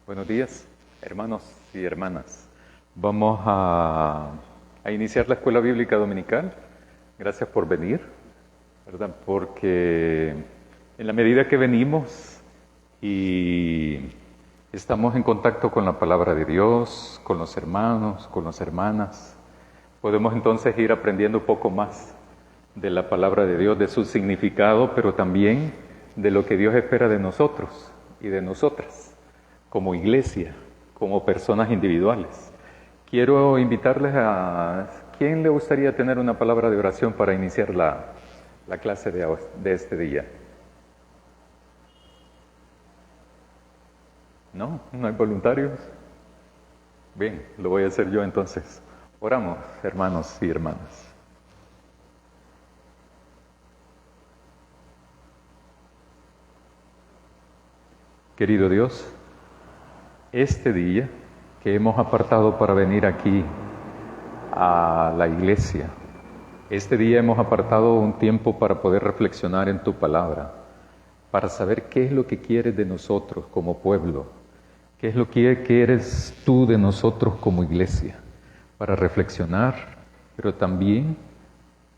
Buenos días, hermanos y hermanas. Vamos a iniciar la escuela bíblica dominical. Gracias por venir, ¿verdad? Porque en la medida que venimos y estamos en contacto con la palabra de Dios, con los hermanos, con las hermanas, podemos entonces ir aprendiendo un poco más de la palabra de Dios, de su significado, pero también de lo que Dios espera de nosotros y de nosotras, como iglesia, como personas individuales. Quiero invitarles a... ¿Quién le gustaría tener una palabra de oración para iniciar la clase de este día? ¿No? ¿No hay voluntarios? Bien, lo voy a hacer yo entonces. Oramos, hermanos y hermanas. Querido Dios, este día que hemos apartado para venir aquí a la iglesia, este día hemos apartado un tiempo para poder reflexionar en tu palabra, para saber qué es lo que quieres de nosotros como pueblo, qué es lo que quieres tú de nosotros como iglesia, para reflexionar, pero también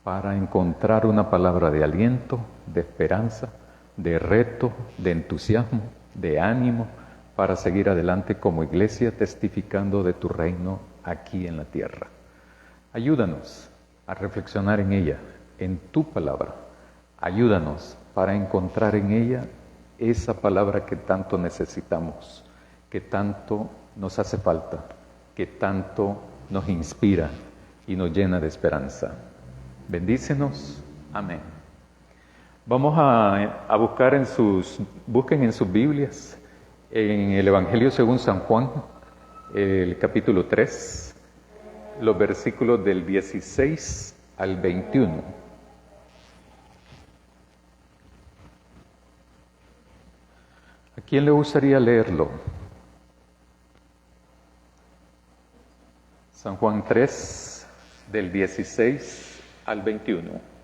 para encontrar una palabra de aliento, de esperanza, de reto, de entusiasmo, de ánimo, para seguir adelante como iglesia testificando de tu reino aquí en la tierra. Ayúdanos a reflexionar en ella, en tu palabra. Ayúdanos para encontrar en ella esa palabra que tanto necesitamos, que tanto nos hace falta, que tanto nos inspira y nos llena de esperanza. Bendícenos. Amén. Vamos a buscar busquen en sus Biblias, en el Evangelio según San Juan, el capítulo 3, los versículos del 16 al 21. ¿A quién le gustaría leerlo? San Juan 3, del 16 al 21.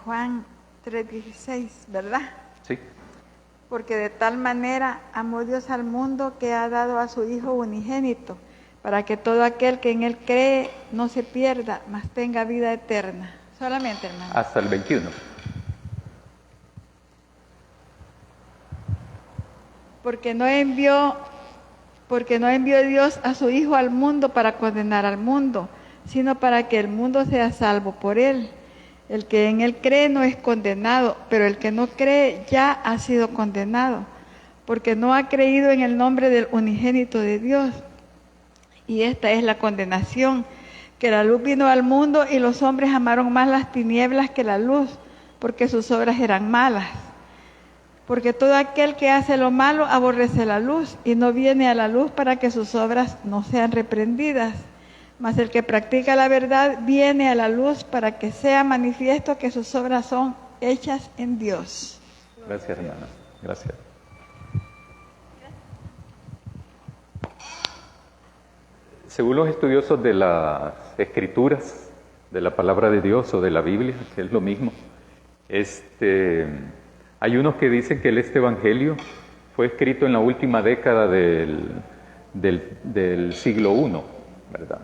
Juan 3:16, ¿verdad? Sí. Porque de tal manera amó Dios al mundo que ha dado a su Hijo unigénito, para que todo aquel que en Él cree no se pierda, mas tenga vida eterna. Solamente, hermano. Hasta el 21. Porque no envió Dios a su Hijo al mundo para condenar al mundo, sino para que el mundo sea salvo por Él. El que en Él cree no es condenado, pero el que no cree ya ha sido condenado, porque no ha creído en el nombre del unigénito de Dios. Y esta es la condenación, que la luz vino al mundo y los hombres amaron más las tinieblas que la luz, porque sus obras eran malas. Porque todo aquel que hace lo malo aborrece la luz y no viene a la luz para que sus obras no sean reprendidas. Mas el que practica la verdad viene a la luz para que sea manifiesto que sus obras son hechas en Dios. Gracias, hermana. Gracias. Según los estudiosos de las Escrituras, de la palabra de Dios o de la Biblia, que es lo mismo, hay unos que dicen que este Evangelio fue escrito en la última década del siglo I, ¿verdad?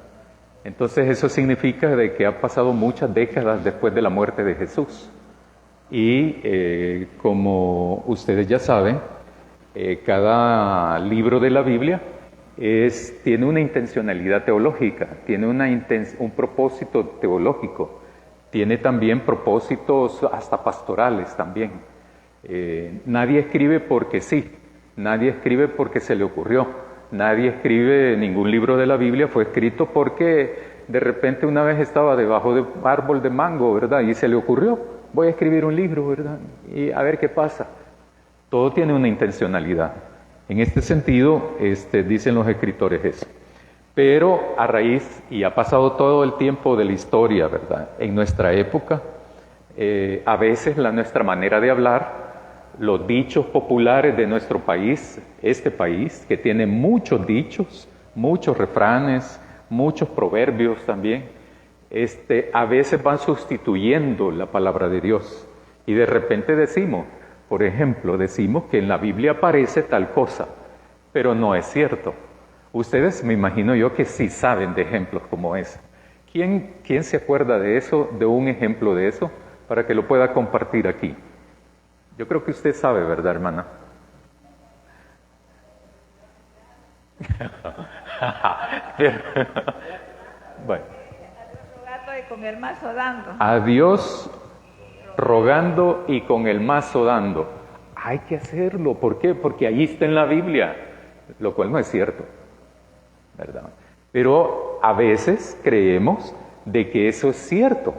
Entonces eso significa de que ha pasado muchas décadas después de la muerte de Jesús. Y como ustedes ya saben, cada libro de la Biblia tiene una intencionalidad teológica, tiene un propósito teológico, tiene también propósitos hasta pastorales también. Nadie escribe porque sí, nadie escribe porque se le ocurrió. Nadie escribe, ningún libro de la Biblia fue escrito porque de repente una vez estaba debajo de un árbol de mango, ¿verdad? Y se le ocurrió, voy a escribir un libro, ¿verdad? Y a ver qué pasa. Todo tiene una intencionalidad. En este sentido, dicen los escritores eso. Pero a raíz, y ha pasado todo el tiempo de la historia, ¿verdad? En nuestra época, a veces nuestra manera de hablar los dichos populares de nuestro país, este país, que tiene muchos dichos, muchos refranes, muchos proverbios también, a veces van sustituyendo la palabra de Dios. Y de repente decimos, por ejemplo, decimos que en la Biblia aparece tal cosa, pero no es cierto. Ustedes, me imagino yo, que sí saben de ejemplos como ese. ¿Quién se acuerda de eso, de un ejemplo de eso, para que lo pueda compartir aquí? Yo creo que usted sabe, ¿verdad, hermana? Bueno. Rogando y con el mazo dando. A Dios rogando y con el mazo dando. Hay que hacerlo. ¿Por qué? Porque ahí está en la Biblia, lo cual no es cierto, ¿verdad? Pero a veces creemos de que eso es cierto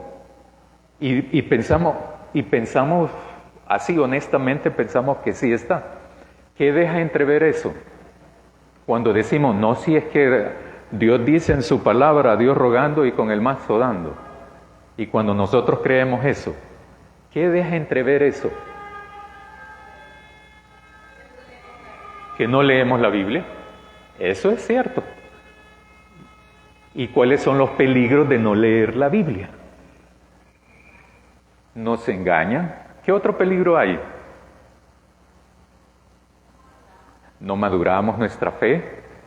y pensamos así honestamente, pensamos que sí está. ¿Qué deja entrever eso? Cuando decimos, no, si es que Dios dice en su palabra, Dios rogando y con el mazo dando. Y cuando nosotros creemos eso, ¿qué deja entrever eso? Que no leemos la Biblia. Eso es cierto. ¿Y cuáles son los peligros de no leer la Biblia? Nos engañan. ¿Qué otro peligro hay? No maduramos nuestra fe,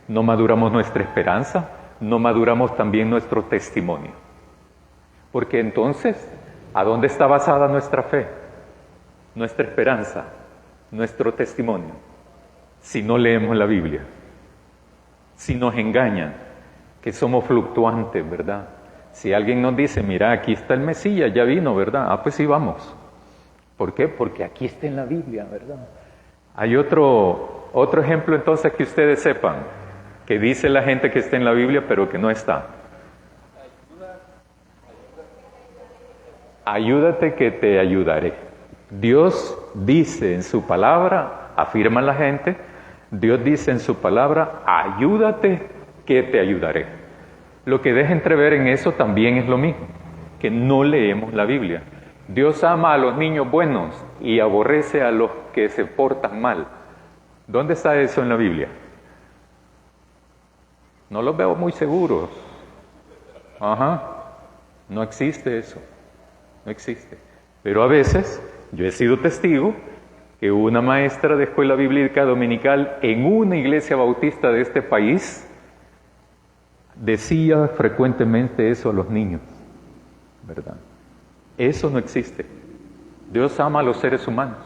no maduramos nuestra esperanza, no maduramos también nuestro testimonio. Porque entonces, ¿a dónde está basada nuestra fe, nuestra esperanza, nuestro testimonio? Si no leemos la Biblia, si nos engañan, que somos fluctuantes, ¿verdad? Si alguien nos dice, mira, aquí está el Mesías, ya vino, ¿verdad? Ah, pues sí, vamos. ¿Por qué? Porque aquí está en la Biblia, ¿verdad? Hay otro ejemplo entonces que ustedes sepan, que dice la gente que está en la Biblia, pero que no está. Ayúdate que te ayudaré. Dios dice en su palabra, afirma la gente, Dios dice en su palabra, ayúdate que te ayudaré. Lo que deja entrever en eso también es lo mismo, que no leemos la Biblia. Dios ama a los niños buenos y aborrece a los que se portan mal. ¿Dónde está eso en la Biblia? No los veo muy seguros. No existe eso. No existe. Pero a veces, yo he sido testigo que una maestra de escuela bíblica dominical en una iglesia bautista de este país decía frecuentemente eso a los niños, ¿verdad? Eso no existe. Dios ama a los seres humanos,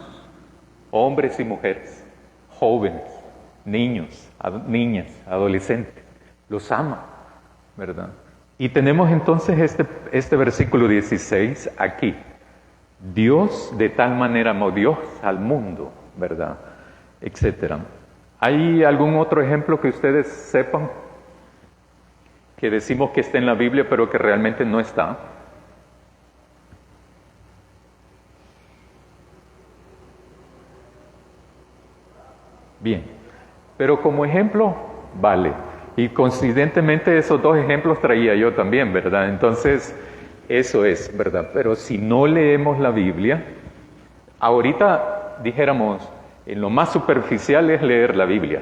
hombres y mujeres, jóvenes, niños, niñas, adolescentes, los ama, ¿verdad? Y tenemos entonces este versículo 16 aquí. Dios de tal manera amó Dios al mundo, ¿verdad? Etcétera. ¿Hay algún otro ejemplo que ustedes sepan que decimos que está en la Biblia pero que realmente no está? Bien, pero como ejemplo, vale. Y coincidentemente esos dos ejemplos traía yo también, ¿verdad? Entonces, eso es, ¿verdad? Pero si no leemos la Biblia, ahorita dijéramos, en lo más superficial es leer la Biblia.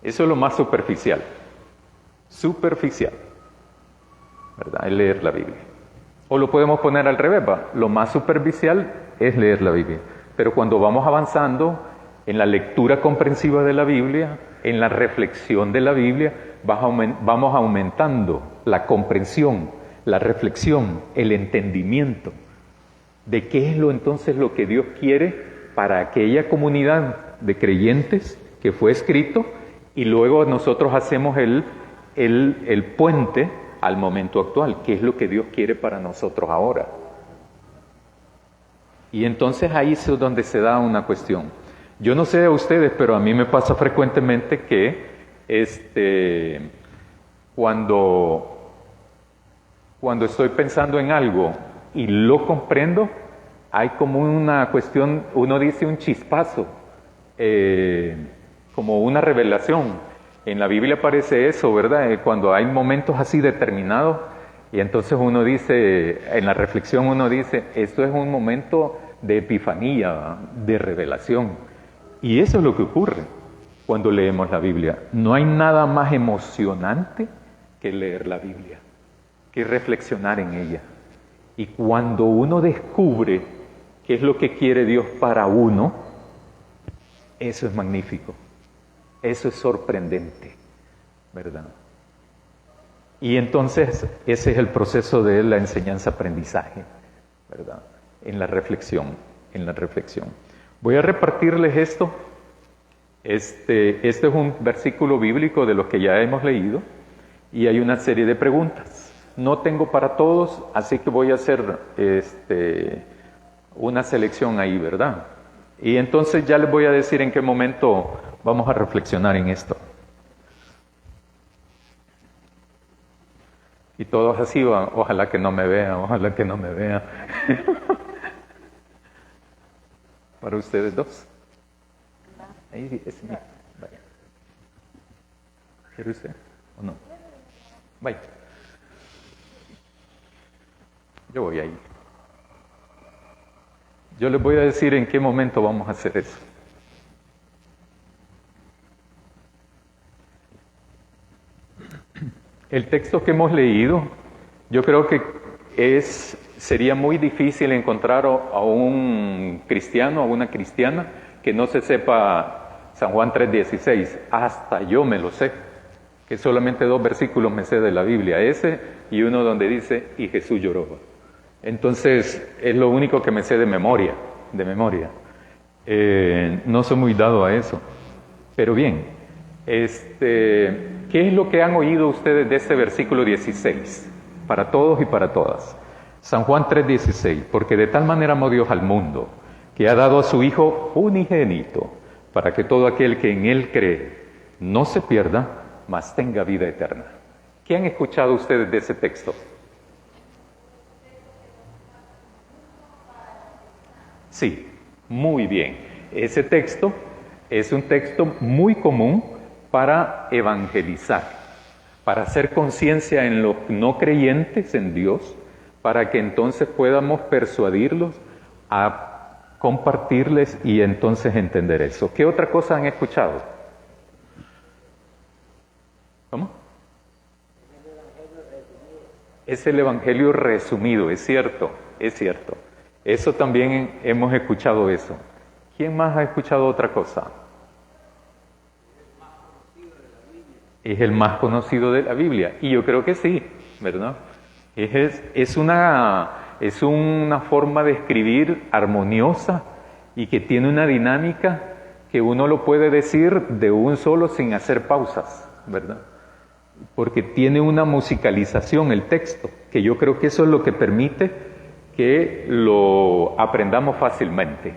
Eso es lo más superficial. Superficial, ¿verdad? Es leer la Biblia. O lo podemos poner al revés, ¿va? Lo más superficial es leer la Biblia. Pero cuando vamos avanzando en la lectura comprensiva de la Biblia, en la reflexión de la Biblia, vamos aumentando la comprensión, la reflexión, el entendimiento de qué es entonces lo que Dios quiere para aquella comunidad de creyentes que fue escrito, y luego nosotros hacemos el puente al momento actual, qué es lo que Dios quiere para nosotros ahora. Y entonces ahí es donde se da una cuestión. Yo no sé a ustedes, pero a mí me pasa frecuentemente que cuando estoy pensando en algo y lo comprendo, hay como una cuestión, uno dice un chispazo, como una revelación. En la Biblia aparece eso, ¿verdad? Cuando hay momentos así determinados, y entonces uno dice, en la reflexión uno dice, esto es un momento de epifanía, de revelación. Y eso es lo que ocurre cuando leemos la Biblia. No hay nada más emocionante que leer la Biblia, que reflexionar en ella. Y cuando uno descubre qué es lo que quiere Dios para uno, eso es magnífico, eso es sorprendente, ¿verdad? Y entonces ese es el proceso de la enseñanza-aprendizaje, ¿verdad? En la reflexión. Voy a repartirles esto. Este es un versículo bíblico de los que ya hemos leído y hay una serie de preguntas. No tengo para todos, así que voy a hacer una selección ahí, ¿verdad? Y entonces ya les voy a decir en qué momento vamos a reflexionar en esto. Y todos así, ojalá que no me vean. Para ustedes dos. Ahí es mío. Vaya. ¿Quiere usted o no? Vaya. Yo voy ahí. Yo les voy a decir en qué momento vamos a hacer eso. El texto que hemos leído, yo creo que sería muy difícil encontrar a un cristiano, a una cristiana, que no se sepa San Juan 3:16. Hasta yo me lo sé, que solamente 2 versículos me sé de la Biblia, ese y uno donde dice, y Jesús lloró. Entonces, es lo único que me sé de memoria. No soy muy dado a eso. Pero bien, ¿qué es lo que han oído ustedes de este versículo 16? Para todos y para todas. San Juan 3:16, porque de tal manera amó Dios al mundo, que ha dado a su Hijo unigénito, para que todo aquel que en Él cree no se pierda, mas tenga vida eterna. ¿Qué han escuchado ustedes de ese texto? Sí, muy bien. Ese texto es un texto muy común para evangelizar, para hacer conciencia en los no creyentes en Dios, para que entonces podamos persuadirlos a compartirles y entonces entender eso. ¿Qué otra cosa han escuchado? ¿Cómo? Es el Evangelio resumido, es cierto. Eso también hemos escuchado eso. ¿Quién más ha escuchado otra cosa? Es el más conocido de la Biblia. Y yo creo que sí, ¿verdad? Es una forma de escribir armoniosa y que tiene una dinámica que uno lo puede decir de un solo sin hacer pausas, ¿verdad? Porque tiene una musicalización el texto, que yo creo que eso es lo que permite que lo aprendamos fácilmente.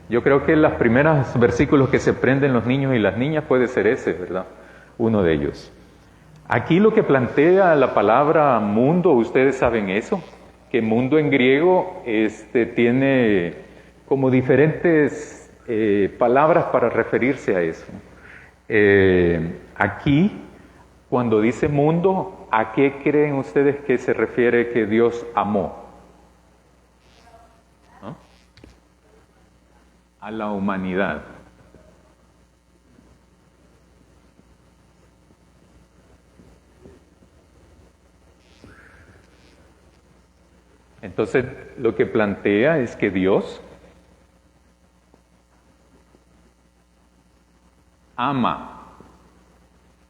Yo creo que los primeros versículos que se aprenden los niños y las niñas puede ser ese, ¿verdad? Uno de ellos. Aquí lo que plantea la palabra mundo, ustedes saben eso, que mundo en griego tiene como diferentes palabras para referirse a eso. Aquí, cuando dice mundo, ¿a qué creen ustedes que se refiere que Dios amó? ¿No? A la humanidad. Entonces, lo que plantea es que Dios ama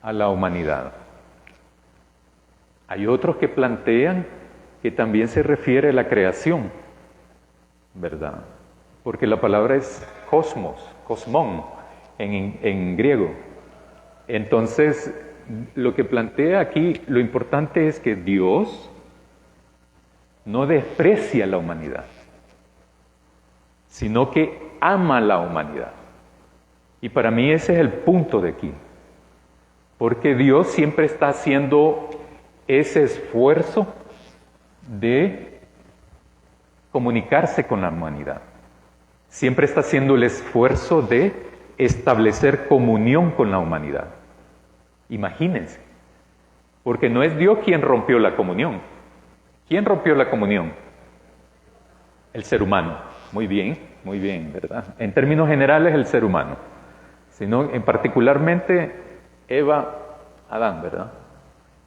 a la humanidad. Hay otros que plantean que también se refiere a la creación, ¿verdad? Porque la palabra es cosmos, cosmón, en griego. Entonces, lo que plantea aquí, lo importante es que Dios no desprecia a la humanidad, sino que ama a la humanidad. Y para mí ese es el punto de aquí. Porque Dios siempre está haciendo ese esfuerzo de comunicarse con la humanidad. Siempre está haciendo el esfuerzo de establecer comunión con la humanidad. Imagínense. Porque no es Dios quien rompió la comunión. ¿Quién rompió la comunión? El ser humano. muy bien, ¿verdad? En términos generales, el ser humano, sino en particularmente Eva, Adán, ¿verdad?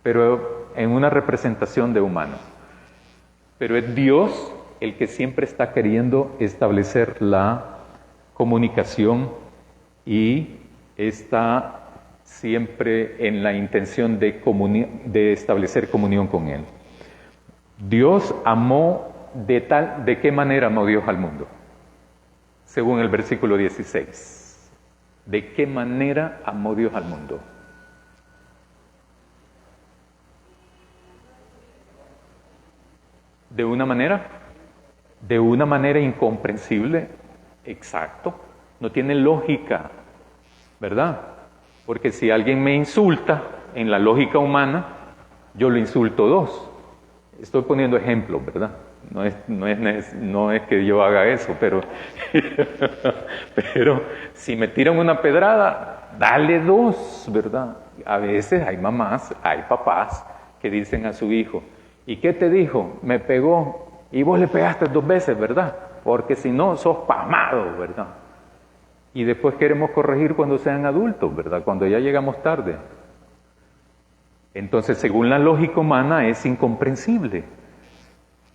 Pero en una representación de humano. Pero es Dios el que siempre está queriendo establecer la comunicación y está siempre en la intención de establecer comunión con Él. Dios amó ¿de qué manera amó Dios al mundo? Según el versículo 16. ¿De qué manera amó Dios al mundo? ¿De una manera? De una manera incomprensible. Exacto. No tiene lógica, ¿verdad? Porque si alguien me insulta, en la lógica humana, yo lo insulto dos. Estoy poniendo ejemplos, ¿verdad? No es que yo haga eso, pero si me tiran una pedrada, dale dos, ¿verdad? A veces hay mamás, hay papás que dicen a su hijo, ¿y qué te dijo? Me pegó, y vos le pegaste 2 veces, ¿verdad? Porque si no, sos pamado, ¿verdad? Y después queremos corregir cuando sean adultos, ¿verdad? Cuando ya llegamos tarde. Entonces, según la lógica humana, es incomprensible.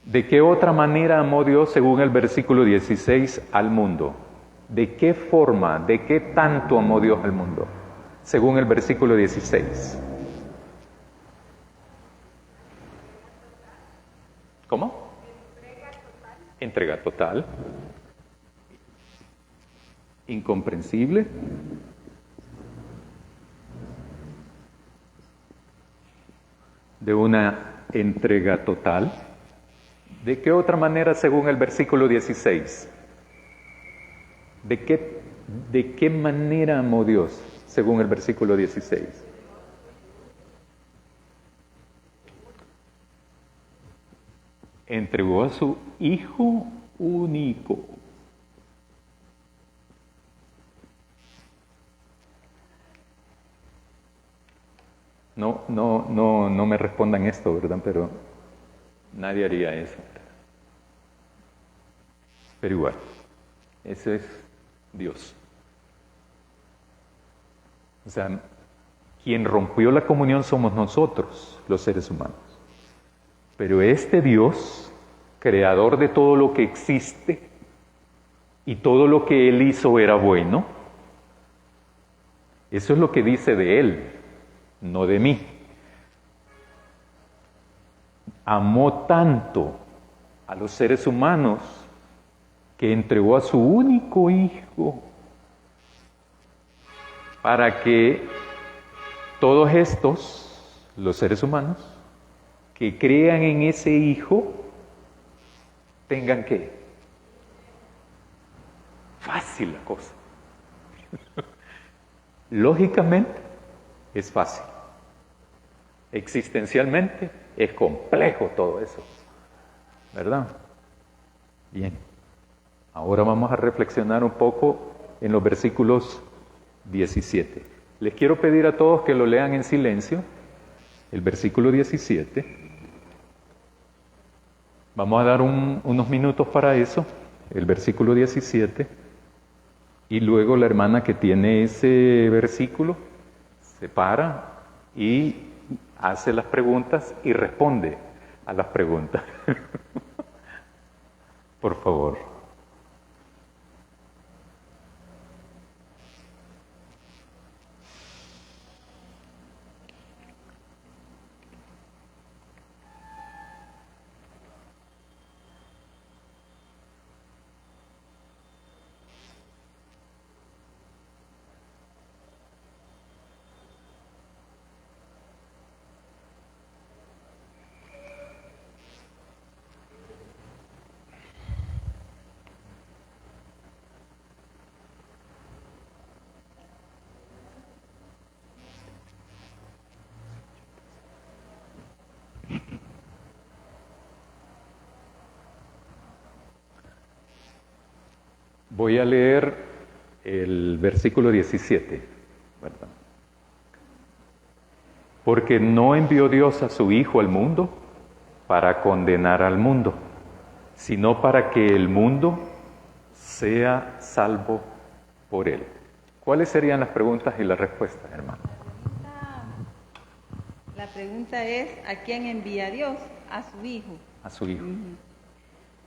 ¿De qué otra manera amó Dios, según el versículo 16, al mundo? ¿De qué forma, de qué tanto amó Dios al mundo? Según el versículo 16. ¿Cómo? Entrega total. Incomprensible. De una entrega total. ¿De qué otra manera, según el versículo 16? ¿De qué manera amó Dios, según el versículo 16? Entregó a su Hijo único. No me respondan esto, ¿verdad? Pero nadie haría eso. Pero igual, ese es Dios. O sea, quien rompió la comunión somos nosotros, los seres humanos. Pero este Dios, creador de todo lo que existe, y todo lo que Él hizo era bueno, eso es lo que dice de Él, no de mí. Amó tanto a los seres humanos que entregó a su único Hijo para que todos estos, los seres humanos, que crean en ese Hijo, tengan ¿qué? Fácil la cosa. Lógicamente es fácil. Existencialmente es complejo todo eso, ¿verdad? Bien. Ahora vamos a reflexionar un poco en los versículos 17. Les quiero pedir a todos que lo lean en silencio, el versículo 17. Vamos a dar unos minutos para eso, el versículo 17. Y luego la hermana que tiene ese versículo se para y hace las preguntas y responde a las preguntas. Por favor. Voy a leer el versículo 17, ¿verdad? Porque no envió Dios a su Hijo al mundo para condenar al mundo, sino para que el mundo sea salvo por él. ¿Cuáles serían las preguntas y las respuestas, hermano? La pregunta es, ¿a quién envía Dios? A su Hijo. A su Hijo.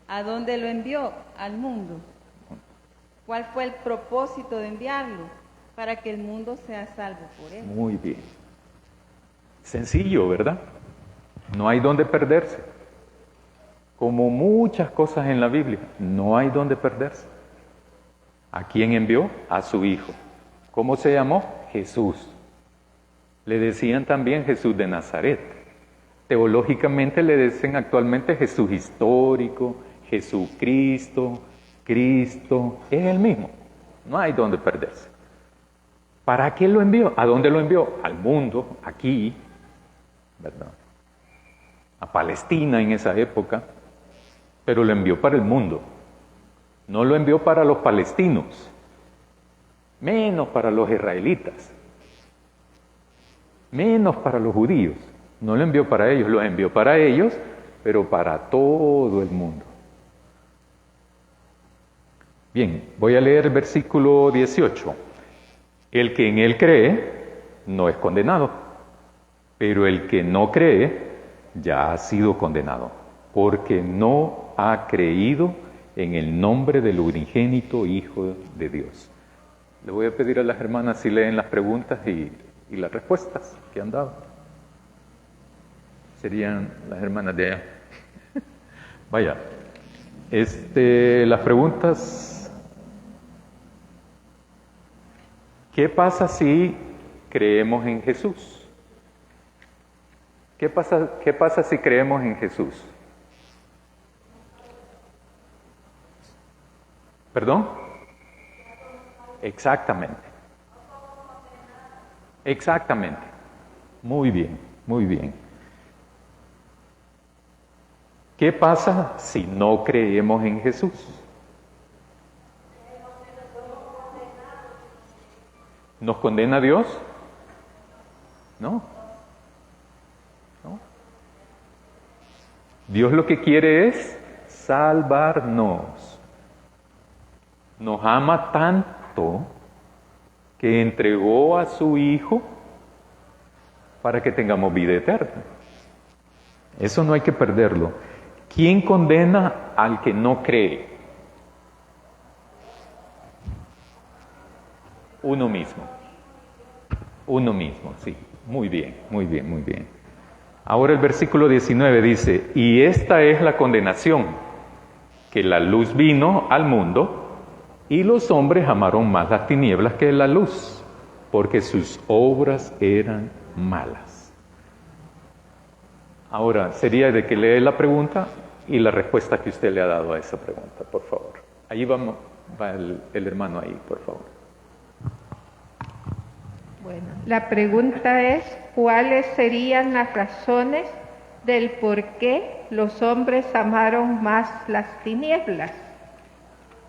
¿A dónde lo envió? Al mundo. ¿Cuál fue el propósito de enviarlo? Para que el mundo sea salvo por él. Muy bien. Sencillo, ¿verdad? No hay dónde perderse. Como muchas cosas en la Biblia, no hay dónde perderse. ¿A quién envió? A su Hijo. ¿Cómo se llamó? Jesús. Le decían también Jesús de Nazaret. Teológicamente le dicen actualmente Jesús histórico, Jesucristo, Cristo. Es el mismo. No hay dónde perderse. ¿Para qué lo envió? ¿A dónde lo envió? Al mundo, aquí, ¿verdad? A Palestina en esa época, pero lo envió para el mundo. No lo envió para los palestinos, menos para los israelitas, menos para los judíos. No lo envió para ellos, lo envió para ellos, pero para todo el mundo. Bien, voy a leer el versículo 18. El que en él cree no es condenado, pero el que no cree ya ha sido condenado, porque no ha creído en el nombre del unigénito Hijo de Dios. Le voy a pedir a las hermanas si leen las preguntas y las respuestas que han dado. Serían las hermanas de allá. Vaya, las preguntas. ¿Qué pasa si creemos en Jesús? ¿Qué pasa si creemos en Jesús? ¿Perdón? Exactamente. Exactamente. Muy bien, muy bien. ¿Qué pasa si no creemos en Jesús? ¿Nos condena Dios? No. No. Dios lo que quiere es salvarnos. Nos ama tanto que entregó a su Hijo para que tengamos vida eterna. Eso no hay que perderlo. ¿Quién condena al que no cree? Uno mismo. Uno mismo, sí. Muy bien, muy bien, muy bien. Ahora el versículo 19 dice, y esta es la condenación, que la luz vino al mundo, y los hombres amaron más las tinieblas que la luz, porque sus obras eran malas. Ahora, sería de que lee la pregunta y la respuesta que usted le ha dado a esa pregunta, por favor. Ahí va el hermano ahí, por favor. Bueno, la pregunta es, ¿cuáles serían las razones del por qué los hombres amaron más las tinieblas?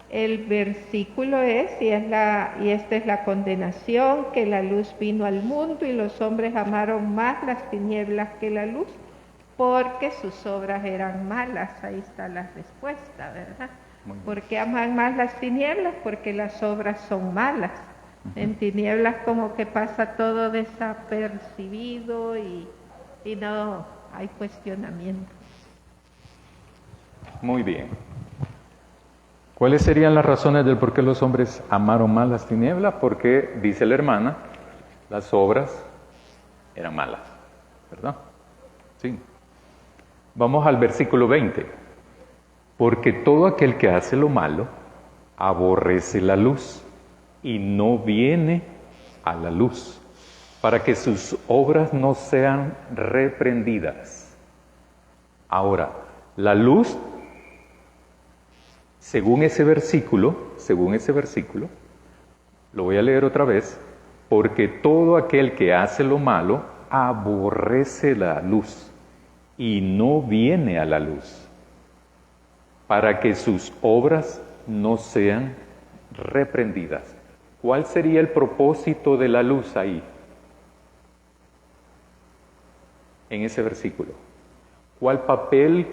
El versículo es, y esta es la condenación, que la luz vino al mundo y los hombres amaron más las tinieblas que la luz, porque sus obras eran malas. Ahí está la respuesta, ¿verdad? ¿Por qué aman más las tinieblas? Porque las obras son malas. En tinieblas como que pasa todo desapercibido y no hay cuestionamiento. Muy bien. ¿Cuáles serían las razones del por qué los hombres amaron más las tinieblas? Porque, dice la hermana, las obras eran malas, ¿verdad? Sí. Vamos al versículo 20. Porque todo aquel que hace lo malo aborrece la luz y no viene a la luz, para que sus obras no sean reprendidas. Ahora, la luz, según ese versículo, lo voy a leer otra vez, porque todo aquel que hace lo malo aborrece la luz y no viene a la luz, para que sus obras no sean reprendidas. ¿Cuál sería el propósito de la luz ahí? En ese versículo. ¿Cuál papel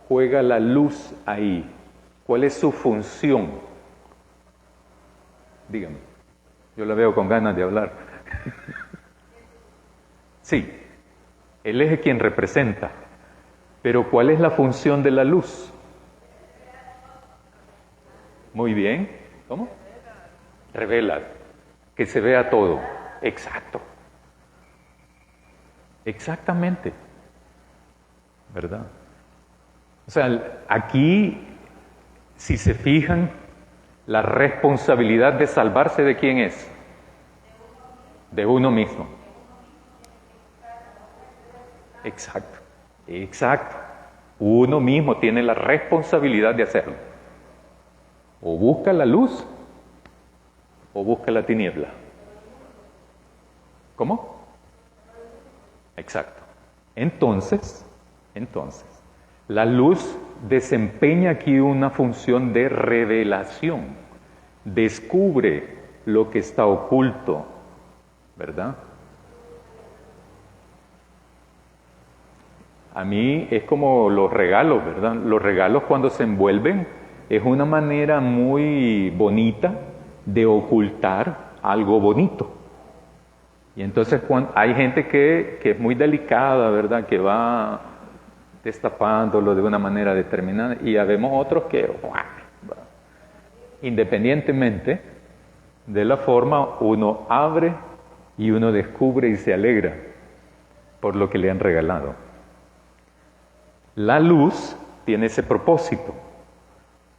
juega la luz ahí? ¿Cuál es su función? Dígame. Yo la veo con ganas de hablar. Sí, Él es quien representa. Pero ¿cuál es la función de la luz? Muy bien. ¿Cómo? Revela. Que se vea todo. Exacto. Exactamente. ¿Verdad? O sea, aquí, si se fijan, la responsabilidad de salvarse, ¿de quién es? De uno mismo. Exacto, exacto. Uno mismo tiene la responsabilidad de hacerlo. O busca la luz, o busca la tiniebla. ¿Cómo? Exacto. Entonces, la luz desempeña aquí una función de revelación. Descubre lo que está oculto, ¿verdad? A mí es como los regalos, ¿verdad? Los regalos cuando se envuelven es una manera muy bonita de ocultar algo bonito. Y entonces hay gente que es muy delicada, ¿verdad? Que va destapándolo de una manera determinada, y habemos otros que, independientemente de la forma, uno abre y uno descubre y se alegra por lo que le han regalado. La luz tiene ese propósito: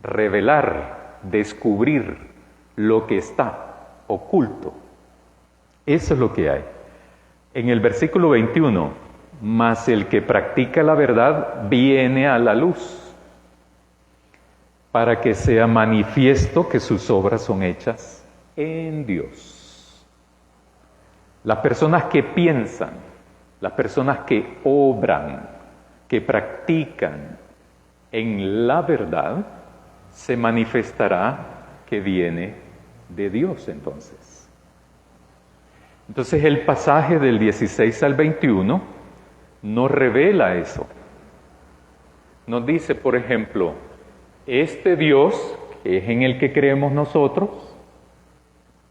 revelar, descubrir lo que está oculto. Eso es lo que hay. En el versículo 21, mas el que practica la verdad viene a la luz, para que sea manifiesto que sus obras son hechas en Dios. Las personas que piensan, las personas que obran, que practican en la verdad, se manifestará que viene de Dios entonces. Entonces el pasaje del 16 al 21 nos revela eso. Nos dice, por ejemplo, este Dios, que es en el que creemos nosotros,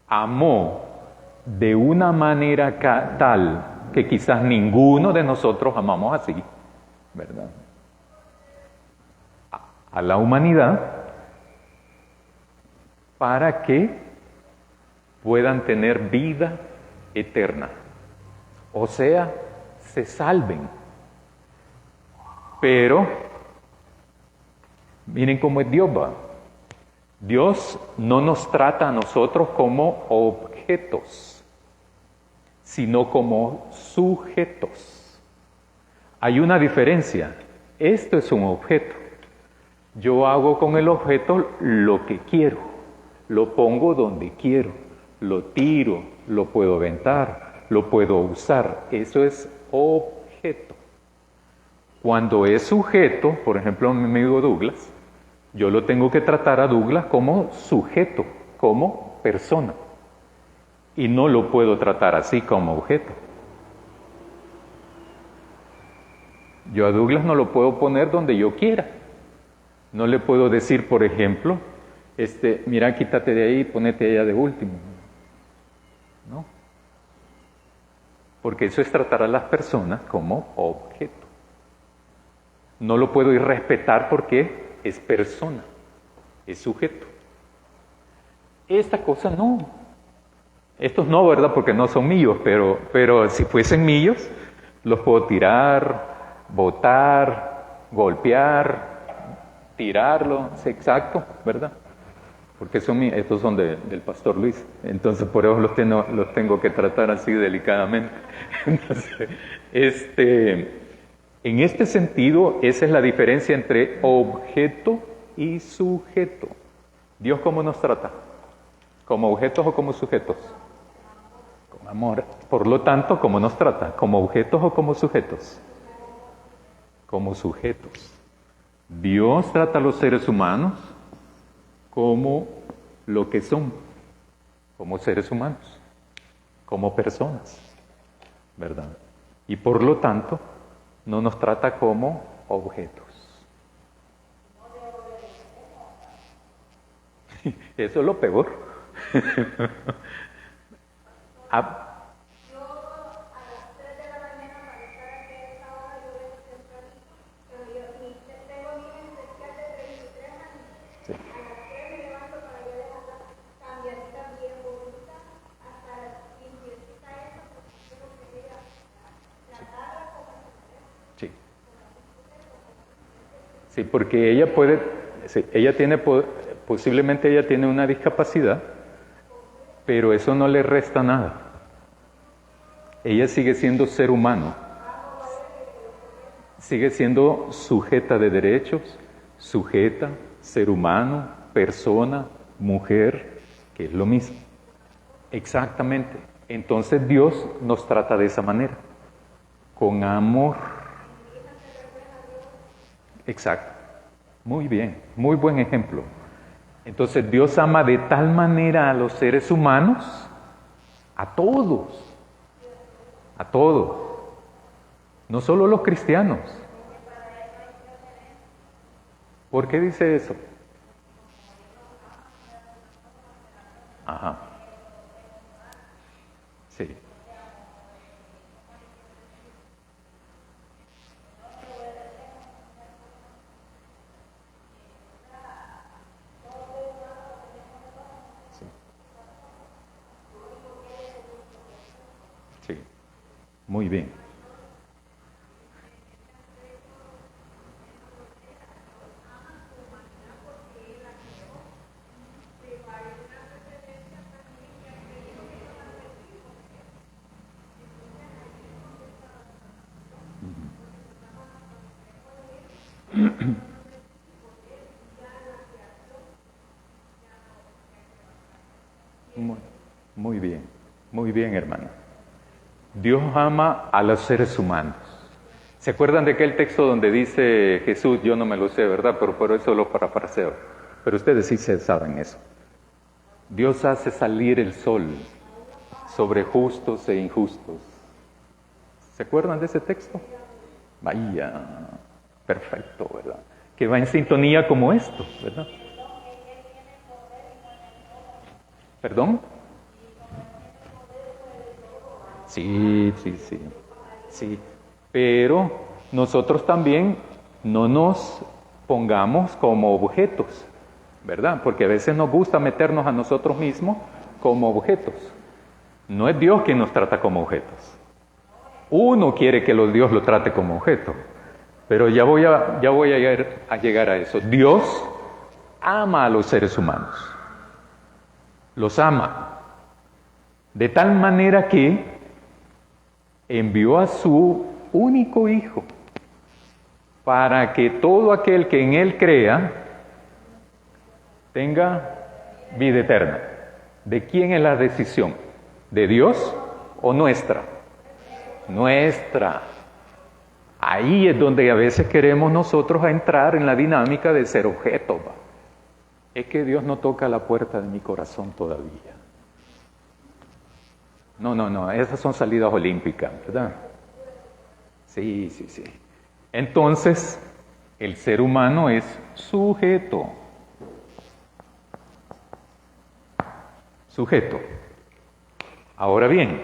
amó de una manera tal que quizás ninguno de nosotros amamos así, ¿verdad? A la humanidad, para que puedan tener vida eterna, o sea, se salven. Pero miren cómo es Dios, va. Dios no nos trata a nosotros como objetos, sino como sujetos. Hay una diferencia. Esto es un objeto. Yo hago con el objeto lo que quiero, lo pongo donde quiero, lo tiro, lo puedo aventar, lo puedo usar. Eso es objeto. Cuando es sujeto, por ejemplo, mi amigo Douglas, yo lo tengo que tratar a Douglas como sujeto, como persona. Y no lo puedo tratar así como objeto. Yo a Douglas no lo puedo poner donde yo quiera. No le puedo decir, por ejemplo, mira, quítate de ahí y ponete allá de último. ¿No? Porque eso es tratar a las personas como objeto. No lo puedo irrespetar porque es persona, es sujeto. Esta cosa no. Estos no, ¿verdad? Porque no son míos, pero si fuesen míos, los puedo tirar, botar, golpear, tirarlo, es exacto, ¿verdad? Porque estos son del pastor Luis, entonces por eso los tengo que tratar así delicadamente. Entonces, en este sentido, esa es la diferencia entre objeto y sujeto. ¿Dios cómo nos trata? ¿Como objetos o como sujetos? Con amor. Por lo tanto, ¿cómo nos trata? ¿Como objetos o como sujetos? Como sujetos. Dios trata a los seres humanos como lo que son, como seres humanos, como personas, ¿verdad? Y por lo tanto, no nos trata como objetos. Eso es lo peor. Ah, sí. Sí, porque ella puede, sí, ella tiene, posiblemente ella tiene una discapacidad, pero eso no le resta nada. Ella sigue siendo ser humano, sigue siendo sujeta de derechos, sujeta, ser humano, persona, mujer, que es lo mismo. Exactamente. Entonces Dios nos trata de esa manera, con amor. Exacto. Muy bien, muy buen ejemplo. Entonces Dios ama de tal manera a los seres humanos, a todos, no solo los cristianos. ¿Por qué dice eso? Ajá. Sí. Sí, muy bien. Muy bien, hermano. Dios ama a los seres humanos. ¿Se acuerdan de aquel texto donde dice Jesús, yo no me lo sé, ¿verdad? Pero por eso lo parafraseo. Pero ustedes sí se saben eso. Dios hace salir el sol sobre justos e injustos. ¿Se acuerdan de ese texto? Vaya, perfecto, ¿verdad? Que va en sintonía como esto, ¿verdad? ¿Perdón? Sí. Pero nosotros también no nos pongamos como objetos, ¿verdad? Porque a veces nos gusta meternos a nosotros mismos como objetos. No es Dios quien nos trata como objetos. Uno quiere que Dios lo trate como objeto. Pero ya voy a llegar a eso. Dios ama a los seres humanos. Los ama. De tal manera que envió a su único Hijo para que todo aquel que en Él crea tenga vida eterna. ¿De quién es la decisión? ¿De Dios o nuestra? Nuestra. Ahí es donde a veces queremos nosotros entrar en la dinámica de ser objeto. Es que Dios no toca la puerta de mi corazón todavía. No, esas son salidas olímpicas, ¿verdad? Sí. Entonces, el ser humano es sujeto. Ahora bien,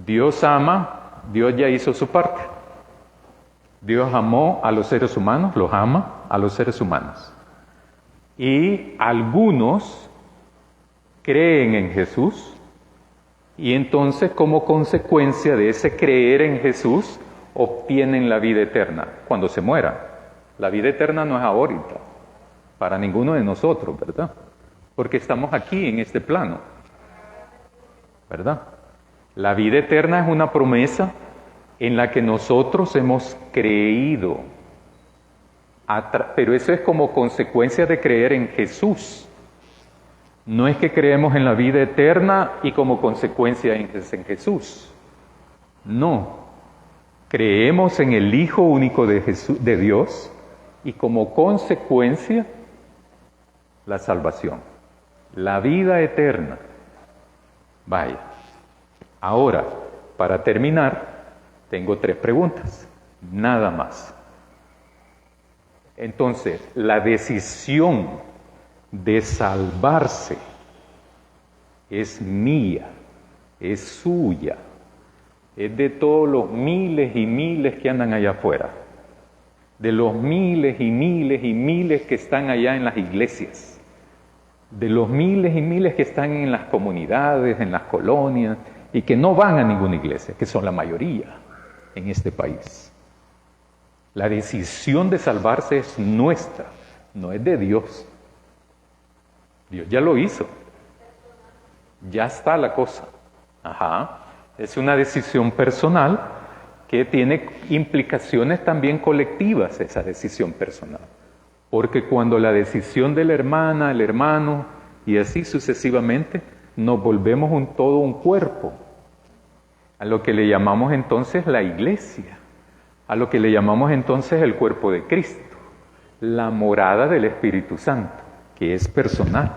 Dios ama, Dios ya hizo su parte. Dios amó a los seres humanos, los ama a los seres humanos. Y algunos creen en Jesús y entonces como consecuencia de ese creer en Jesús obtienen la vida eterna cuando se mueran. La vida eterna no es ahorita, para ninguno de nosotros, ¿verdad? Porque estamos aquí en este plano, ¿verdad? La vida eterna es una promesa en la que nosotros hemos creído, pero eso es como consecuencia de creer en Jesús. No es que creemos en la vida eterna y como consecuencia en Jesús. No. Creemos en el Hijo único de Dios y como consecuencia la salvación, la vida eterna. Vaya. Ahora, para terminar, tengo 3 preguntas, nada más. Entonces, la decisión de salvarse es mía, es suya, es de todos los miles y miles que andan allá afuera, de los miles y miles y miles que están allá en las iglesias, de los miles y miles que están en las comunidades, en las colonias, y que no van a ninguna iglesia, que son la mayoría en este país. La decisión de salvarse es nuestra, no es de Dios. Dios ya lo hizo. Ya está la cosa. Ajá. Es una decisión personal que tiene implicaciones también colectivas, esa decisión personal. Porque cuando la decisión de la hermana, el hermano, y así sucesivamente, nos volvemos todo un cuerpo, a lo que le llamamos entonces la iglesia, a lo que le llamamos entonces el cuerpo de Cristo, la morada del Espíritu Santo, que es personal,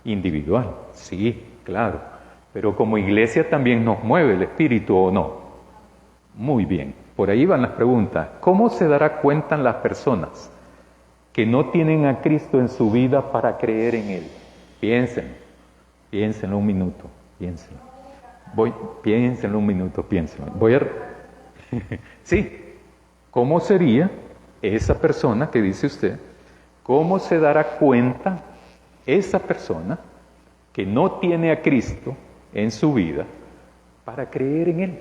individual, sí, claro, pero como iglesia también nos mueve el Espíritu, ¿o no? Muy bien, por ahí van las preguntas. ¿Cómo se dará cuenta las personas que no tienen a Cristo en su vida para creer en Él? Piénsenlo un minuto, piénsenlo. Piénsenlo un minuto, piénsenlo. Sí, ¿cómo sería esa persona que dice usted? ¿Cómo se dará cuenta esa persona que no tiene a Cristo en su vida para creer en Él?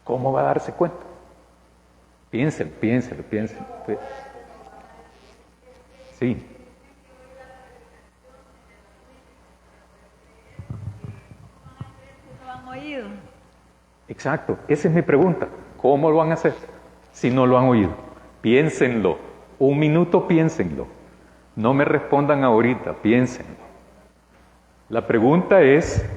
¿Cómo va a darse cuenta? Piénselo. Sí. ¿No han oído? Exacto, esa es mi pregunta. ¿Cómo lo van a hacer si no lo han oído? Piénsenlo. Un minuto, piénsenlo. No me respondan ahorita, piénsenlo. La pregunta es,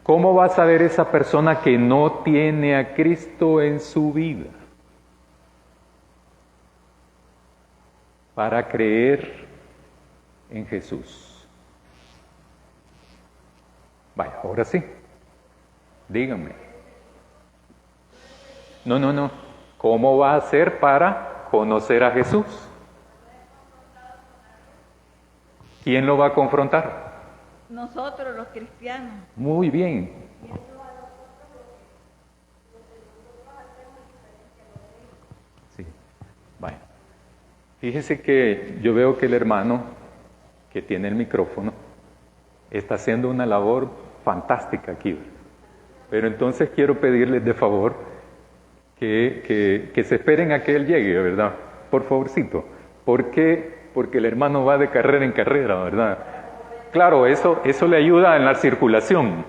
¿cómo va a saber esa persona que no tiene a Cristo en su vida para creer en Jesús? Vaya, ahora sí. Díganme. No. ¿Cómo va a hacer para conocer a Jesús? ¿Quién lo va a confrontar? Nosotros los cristianos. Muy bien. Sí. Vaya. Fíjese que yo veo que el hermano que tiene el micrófono está haciendo una labor fantástica aquí. Pero entonces quiero pedirles de favor que se esperen a que él llegue, ¿verdad? Por favorcito. ¿Por qué? Porque el hermano va de carrera en carrera, ¿verdad? Claro, eso le ayuda en la circulación.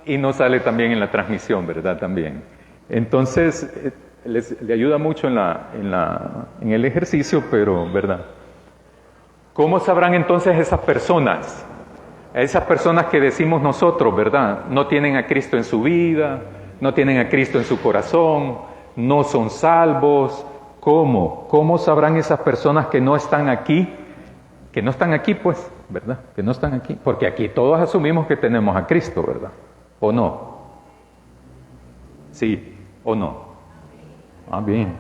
Y nos sale también en la transmisión, ¿verdad? También. Entonces, le ayuda mucho en el ejercicio, pero, ¿verdad? ¿Cómo sabrán entonces esas personas? Esas personas que decimos nosotros, ¿verdad? No tienen a Cristo en su vida, no tienen a Cristo en su corazón, no son salvos. ¿Cómo? ¿Cómo sabrán esas personas que no están aquí? Que no están aquí, pues, ¿verdad? Que no están aquí. Porque aquí todos asumimos que tenemos a Cristo, ¿verdad? ¿O no? ¿Sí o no? Ah, bien.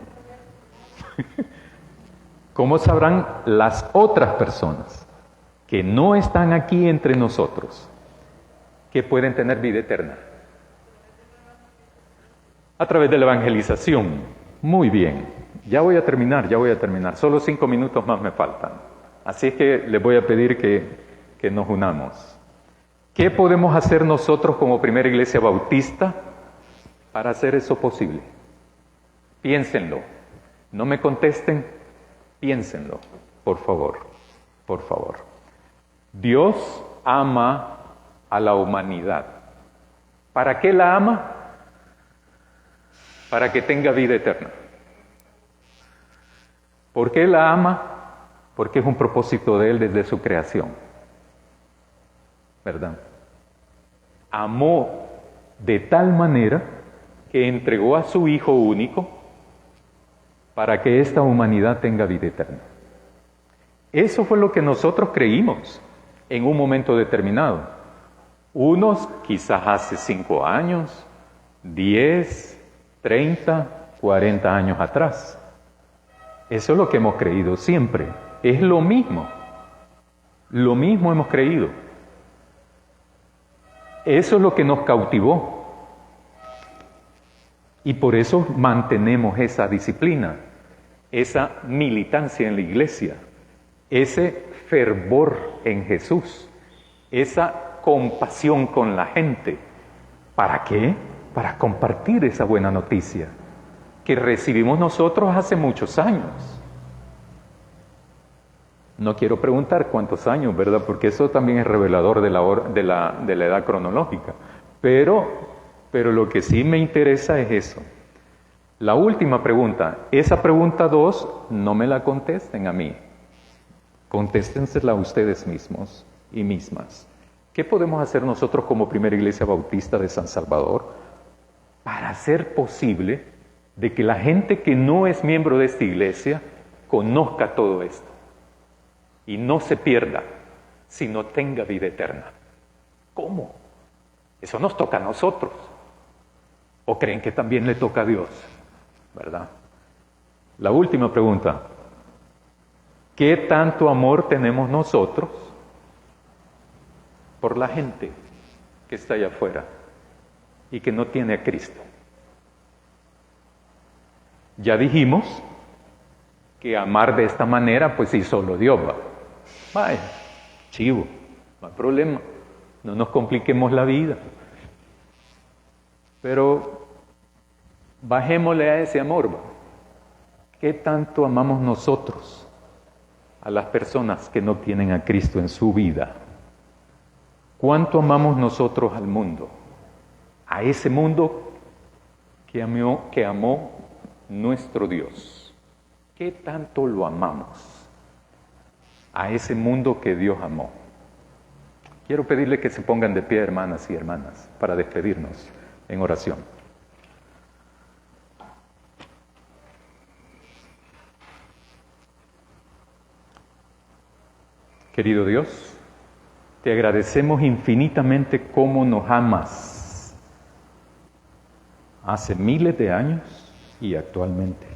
¿Cómo sabrán las otras personas que no están aquí entre nosotros que pueden tener vida eterna? A través de la evangelización. Muy bien. Ya voy a terminar. Solo 5 minutos más me faltan. Así es que les voy a pedir que nos unamos. ¿Qué podemos hacer nosotros como Primera Iglesia Bautista para hacer eso posible? Piénsenlo. No me contesten, piénsenlo, por favor. Dios ama a la humanidad. ¿Para qué la ama? Para que tenga vida eterna. ¿Por qué la ama? Porque es un propósito de Él desde su creación. ¿Verdad? Amó de tal manera que entregó a su Hijo único para que esta humanidad tenga vida eterna. Eso fue lo que nosotros creímos en un momento determinado. Unos quizás hace 5 años, 10, 30, 40 años atrás. Eso es lo que hemos creído siempre. Es lo mismo. Lo mismo hemos creído. Eso es lo que nos cautivó. Y por eso mantenemos esa disciplina, esa militancia en la iglesia, ese fervor en Jesús, esa compasión con la gente. ¿Para qué? Para compartir esa buena noticia que recibimos nosotros hace muchos años. No quiero preguntar cuántos años, ¿verdad? Porque eso también es revelador de la edad cronológica. Pero lo que sí me interesa es eso. La última pregunta, esa pregunta 2, no me la contesten a mí. Contéstensela a ustedes mismos y mismas. ¿Qué podemos hacer nosotros como Primera Iglesia Bautista de San Salvador para hacer posible de que la gente que no es miembro de esta iglesia conozca todo esto y no se pierda, sino tenga vida eterna? ¿Cómo? Eso nos toca a nosotros. ¿O creen que también le toca a Dios? ¿Verdad? La última pregunta. ¿Qué tanto amor tenemos nosotros por la gente que está allá afuera y que no tiene a Cristo? Ya dijimos que amar de esta manera, pues sí, solo Dios va. Vaya, chivo, no hay problema. No nos compliquemos la vida. Pero bajémosle a ese amor, ¿va? ¿Qué tanto amamos nosotros a las personas que no tienen a Cristo en su vida? ¿Cuánto amamos nosotros al mundo? A ese mundo que amó nuestro Dios. ¿Qué tanto lo amamos? A ese mundo que Dios amó. Quiero pedirle que se pongan de pie, hermanas y hermanas, para despedirnos en oración. Querido Dios, te agradecemos infinitamente cómo nos amas hace miles de años y actualmente,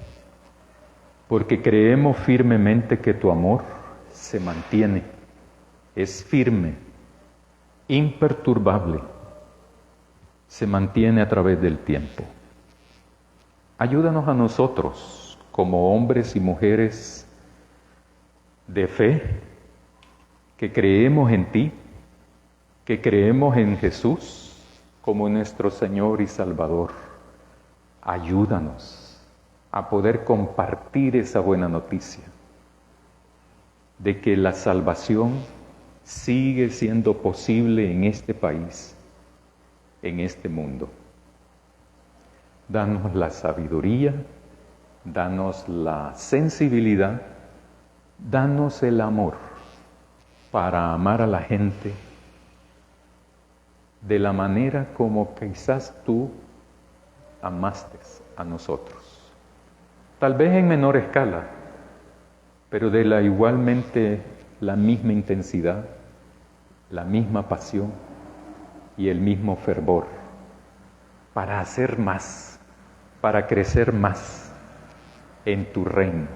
porque creemos firmemente que tu amor se mantiene, es firme, imperturbable, se mantiene a través del tiempo. Ayúdanos a nosotros, como hombres y mujeres de fe, que creemos en ti, que creemos en Jesús como nuestro Señor y Salvador. Ayúdanos a poder compartir esa buena noticia de que la salvación sigue siendo posible en este país, en este mundo. Danos la sabiduría, danos la sensibilidad, danos el amor para amar a la gente de la manera como quizás tú amaste a nosotros. Tal vez en menor escala, pero de igualmente la misma intensidad, la misma pasión y el mismo fervor, para hacer más, para crecer más en tu reino.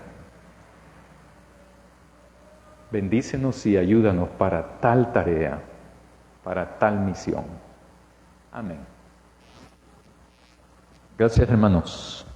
Bendícenos y ayúdanos para tal tarea, para tal misión. Amén. Gracias, hermanos.